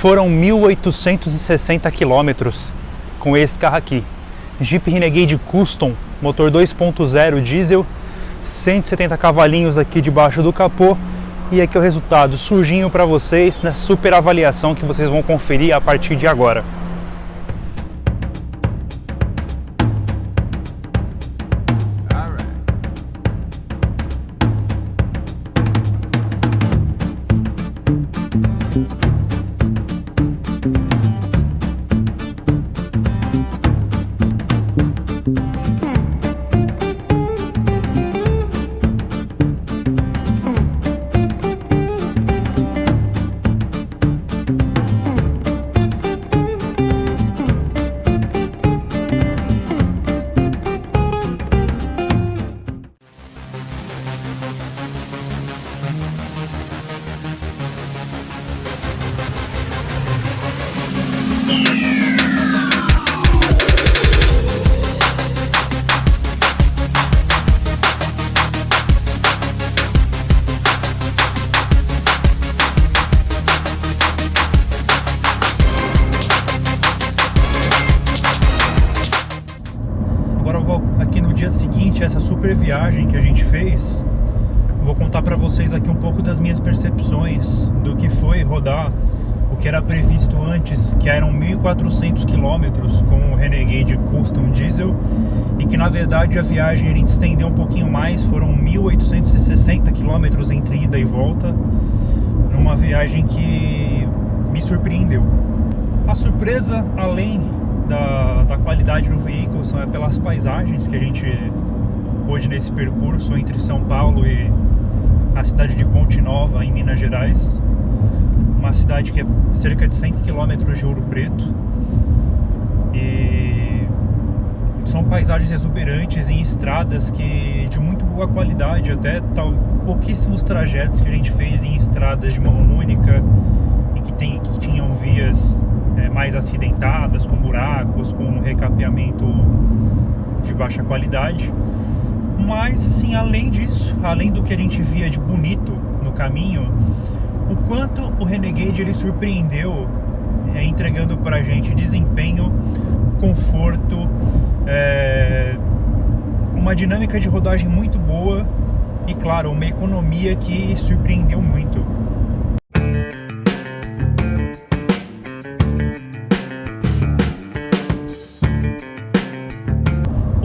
foram 1.860 quilômetros com esse carro aqui. Jeep Renegade Custom, motor 2.0 diesel, 170 cavalinhos aqui debaixo do capô. E aqui é o resultado, sujinho para vocês, nessa super avaliação que vocês vão conferir a partir de agora. Aqui no dia seguinte, essa super viagem que a gente fez, vou contar para vocês aqui um pouco das minhas percepções do que foi rodar o que era previsto antes, que eram 1.400 quilômetros com o Renegade Custom Diesel, e que na verdade a viagem a gente estendeu um pouquinho mais, foram 1.860 quilômetros entre ida e volta, numa viagem que me surpreendeu. A surpresa, além da qualidade do veículo, são pelas paisagens que a gente pôde nesse percurso entre São Paulo e a cidade de Ponte Nova, em Minas Gerais, uma cidade que é cerca de 100 km de Ouro Preto, e são paisagens exuberantes em estradas que de muito boa qualidade, até pouquíssimos trajetos que a gente fez em estradas de mão única e que tinham vias mais acidentadas, com buracos, com recapeamento de baixa qualidade. Mas assim, além disso, além do que a gente via de bonito no caminho, o quanto o Renegade ele surpreendeu, entregando pra gente desempenho, conforto, uma dinâmica de rodagem muito boa e, claro, uma economia que surpreendeu muito.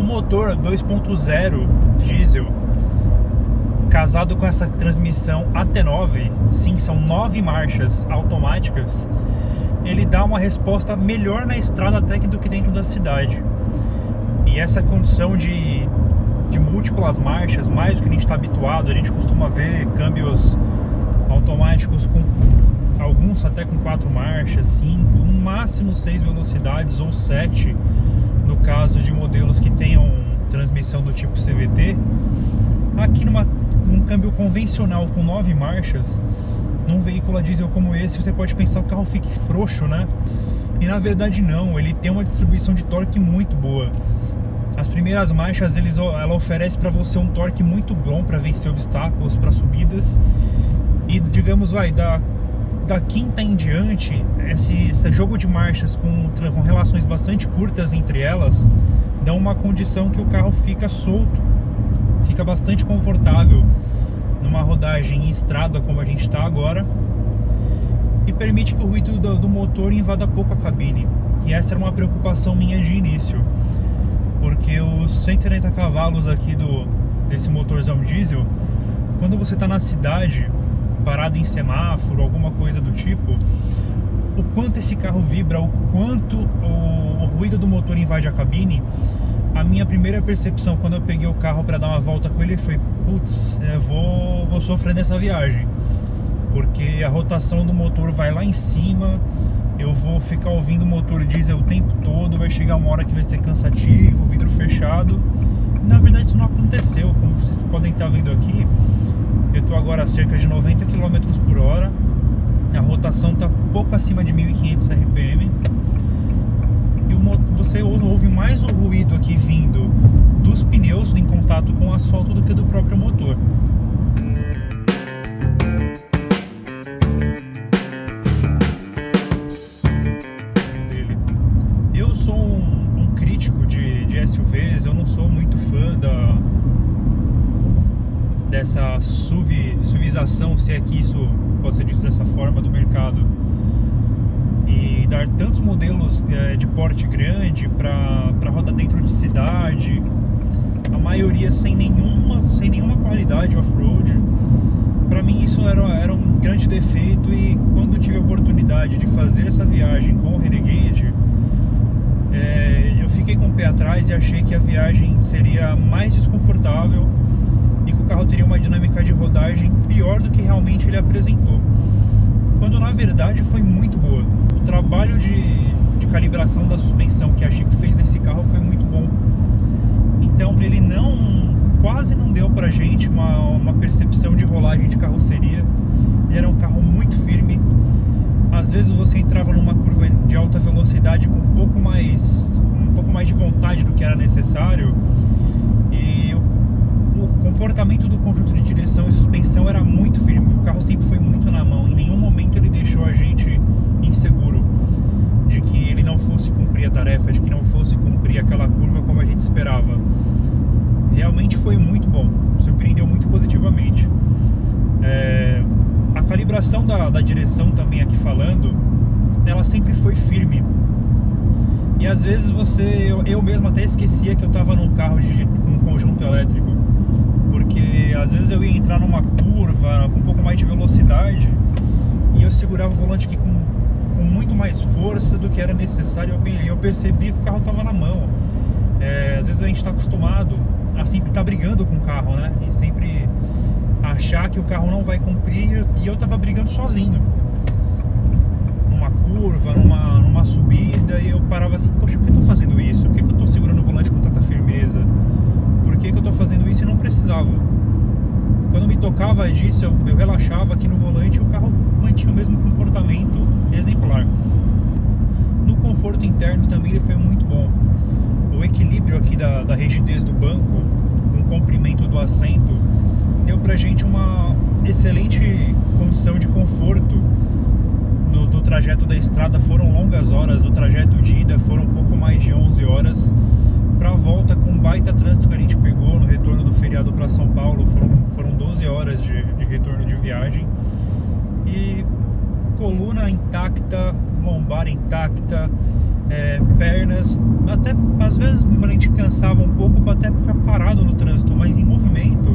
Motor 2.0 diesel, casado com essa transmissão AT9, sim, são 9 marchas automáticas, ele dá uma resposta melhor na estrada até que do que dentro da cidade. E essa condição de múltiplas marchas, mais do que a gente está habituado, a gente costuma ver câmbios automáticos com alguns até com 4 marchas, 5, no máximo 6 velocidades ou 7, no caso de modelos que tenham transmissão do tipo CVT. Aqui num câmbio convencional com 9 marchas, num veículo a diesel como esse, você pode pensar que o carro fique frouxo, né? E na verdade não, ele tem uma distribuição de torque muito boa. As primeiras marchas ela oferece para você um torque muito bom para vencer obstáculos, para subidas, e digamos da quinta em diante, esse jogo de marchas com relações bastante curtas entre elas, dão uma condição que o carro fica solto, fica bastante confortável numa rodagem em estrada como a gente está agora, e permite que o ruído do motor invada pouco a cabine. E essa era uma preocupação minha de início, porque os 130 cavalos aqui desse motorzão diesel, quando você está na cidade, parado em semáforo, alguma coisa do tipo, o quanto esse carro vibra, o quanto o ruído do motor invade a cabine. A minha primeira percepção quando eu peguei o carro para dar uma volta com ele foi: putz, vou sofrer nessa viagem, porque a rotação do motor vai lá em cima, eu vou ficar ouvindo o motor diesel o tempo todo, vai chegar uma hora que vai ser cansativo, vidro fechado. E na verdade isso não aconteceu, como vocês podem estar vendo aqui. Eu estou agora a cerca de 90 km por hora, a rotação está pouco acima de 1.500 RPM, e você ouve mais o ruído aqui vindo dos pneus em contato com o asfalto do que do próprio motor. dessa suvização, se é que isso pode ser dito dessa forma, do mercado, e dar tantos modelos de porte grande para rodar dentro de cidade, a maioria sem nenhuma qualidade off-road. Para mim isso era um grande defeito, e quando tive a oportunidade de fazer essa viagem com o Renegade, eu fiquei com o pé atrás e achei que a viagem seria mais desconfortável e que o carro teria uma dinâmica de rodagem pior do que realmente ele apresentou, quando na verdade foi muito boa. O trabalho de calibração da suspensão que a Jeep fez nesse carro foi muito bom. Então ele quase não deu pra gente uma percepção de rolagem de carroceria. Ele era um carro muito firme. Às vezes você entrava numa curva de alta velocidade com um pouco mais de vontade do que era necessário, e o comportamento do conjunto de direção e suspensão era muito firme. O carro sempre foi muito na mão. Em nenhum momento ele deixou a gente inseguro de que ele não fosse cumprir a tarefa, de que não fosse cumprir aquela curva como a gente esperava. Realmente foi muito bom, surpreendeu muito positivamente. A calibração da direção também aqui falando, ela sempre foi firme. E às vezes eu mesmo até esquecia que eu estava num carro com um conjunto elétrico, porque às vezes eu ia entrar numa curva com um pouco mais de velocidade e eu segurava o volante aqui com muito mais força do que era necessário, e eu percebia que o carro estava na mão. Às vezes a gente está acostumado a sempre estar brigando com o carro, né? E sempre achar que o carro não vai cumprir, e eu estava brigando sozinho numa curva, numa subida, e eu parava assim, poxa, por que eu tô fazendo isso? Por que eu tô segurando o volante com tanta firmeza? Por que eu tô fazendo isso e não precisava? Quando me tocava disso, eu relaxava aqui no volante e o carro mantinha o mesmo comportamento exemplar. No conforto interno também ele foi muito bom. O equilíbrio aqui da rigidez do banco com o comprimento do assento deu pra gente uma excelente condição de conforto. No trajeto da estrada foram longas horas, no trajeto de ida foram um pouco mais de 11 horas. Pra volta, com um baita trânsito que a gente pegou no retorno do feriado para São Paulo, foram 12 horas de retorno de viagem. E coluna intacta, lombar intacta, pernas, até às vezes a gente cansava um pouco para até ficar parado no trânsito, mas em movimento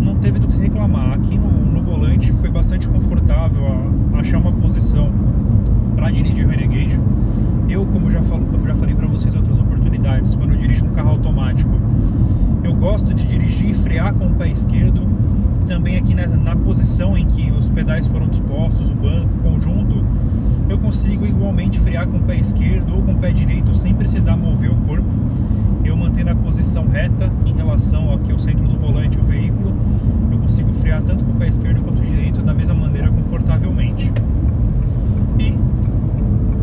não teve do que se reclamar. Aqui no volante foi bastante confortável achar uma posição para dirigir o Renegade. Eu, como já falei para vocês em outras oportunidades, quando eu dirijo um carro automático, eu gosto de dirigir e frear com o pé esquerdo. Também aqui na posição em que os pedais foram dispostos, o banco, o conjunto, eu consigo igualmente frear com o pé esquerdo ou com o pé direito sem precisar mover o corpo. Eu mantendo a posição reta em relação aqui ao centro do volante e o veículo, eu consigo frear tanto com o pé esquerdo quanto o direito da mesma maneira, confortavelmente. E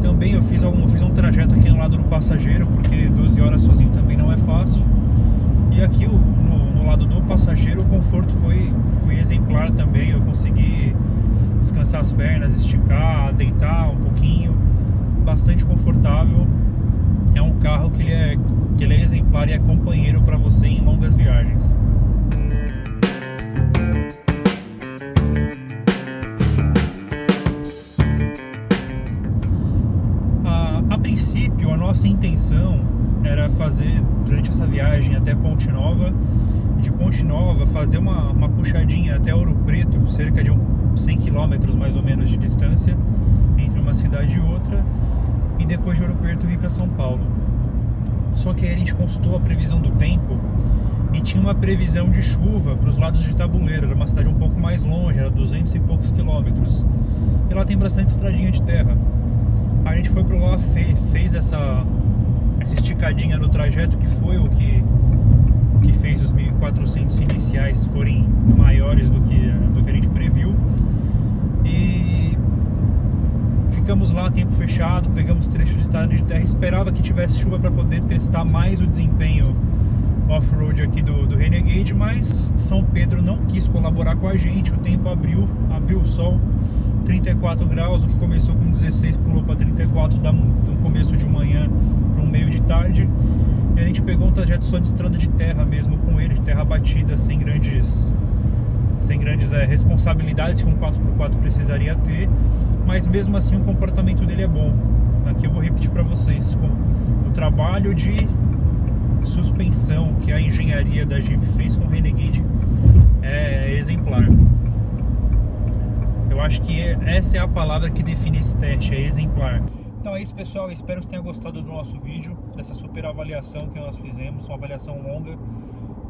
também eu fiz um trajeto aqui no lado do passageiro, porque 12 horas sozinho também não é fácil. E aqui no lado do passageiro o conforto foi exemplar também. Eu consegui descansar as pernas, esticar, deitar um pouquinho, bastante confortável. É um carro que ele é exemplar e é companheiro para você em longas viagens. A princípio, a nossa intenção era fazer durante essa viagem até Ponte Nova, de Ponte Nova fazer uma puxadinha até Ouro Preto, cerca de 100 km mais ou menos de distância entre uma cidade e outra, e depois de Ouro Preto vir para São Paulo. Só que aí a gente consultou a previsão do tempo e tinha uma previsão de chuva para os lados de Tabuleiro. Era uma cidade um pouco mais longe, era 200 e poucos quilômetros, e lá tem bastante estradinha de terra. A gente foi para lá, fez essa esticadinha no trajeto, que foi o que fez os 1.400 iniciais forem maiores do que a gente previu. E ficamos lá, tempo fechado, pegamos trecho de estrada de terra, esperava que tivesse chuva para poder testar mais o desempenho off-road aqui do Renegade, mas São Pedro não quis colaborar com a gente. O tempo abriu o sol, 34 graus, o que começou com 16 pulou para 34 do começo de manhã para um meio de tarde, e a gente pegou um trajeto só de estrada de terra mesmo com ele, de terra batida, sem grandes sem grandes responsabilidades que um 4x4 precisaria ter, mas mesmo assim o comportamento dele é bom. Aqui eu vou repetir para vocês, o trabalho de suspensão que a engenharia da Jeep fez com o Renegade é exemplar. Eu acho que essa é a palavra que define esse teste, é exemplar. Então é isso, pessoal, espero que você tenha gostado do nosso vídeo, dessa super avaliação que nós fizemos, uma avaliação longa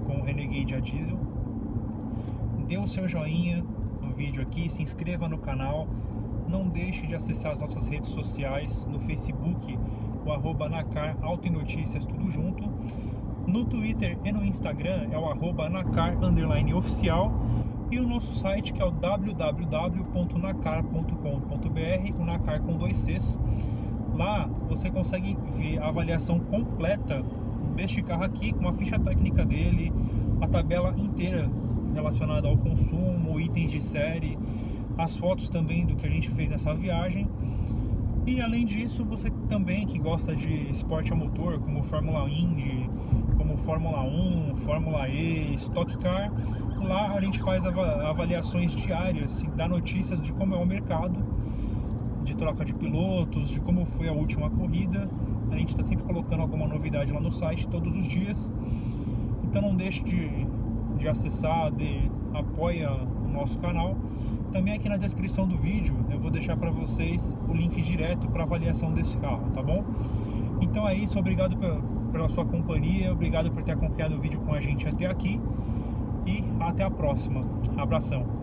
com o Renegade a diesel. Dê o seu joinha no vídeo aqui, se inscreva no canal, não deixe de acessar as nossas redes sociais, no Facebook, o @Nacar Auto e Notícias, tudo junto. No Twitter e no Instagram é o @Nacar_oficial. E o nosso site, que é o www.nacar.com.br, o Nacar com 2 Cs. Lá você consegue ver a avaliação completa deste carro aqui, com a ficha técnica dele, a tabela inteira relacionada ao consumo, itens de série, as fotos também do que a gente fez nessa viagem. E além disso, você também que gosta de esporte a motor, como Fórmula Indy, como Fórmula 1, Fórmula E, Stock Car, lá a gente faz avaliações diárias, dá notícias de como é o mercado, de troca de pilotos, de como foi a última corrida. A gente está sempre colocando alguma novidade lá no site todos os dias. Então não deixe de acessar, apoia o nosso canal. Também aqui na descrição do vídeo eu vou deixar para vocês o link direto para avaliação desse carro, tá bom? Então é isso, obrigado pela sua companhia, obrigado por ter acompanhado o vídeo com a gente até aqui e até a próxima. Abração!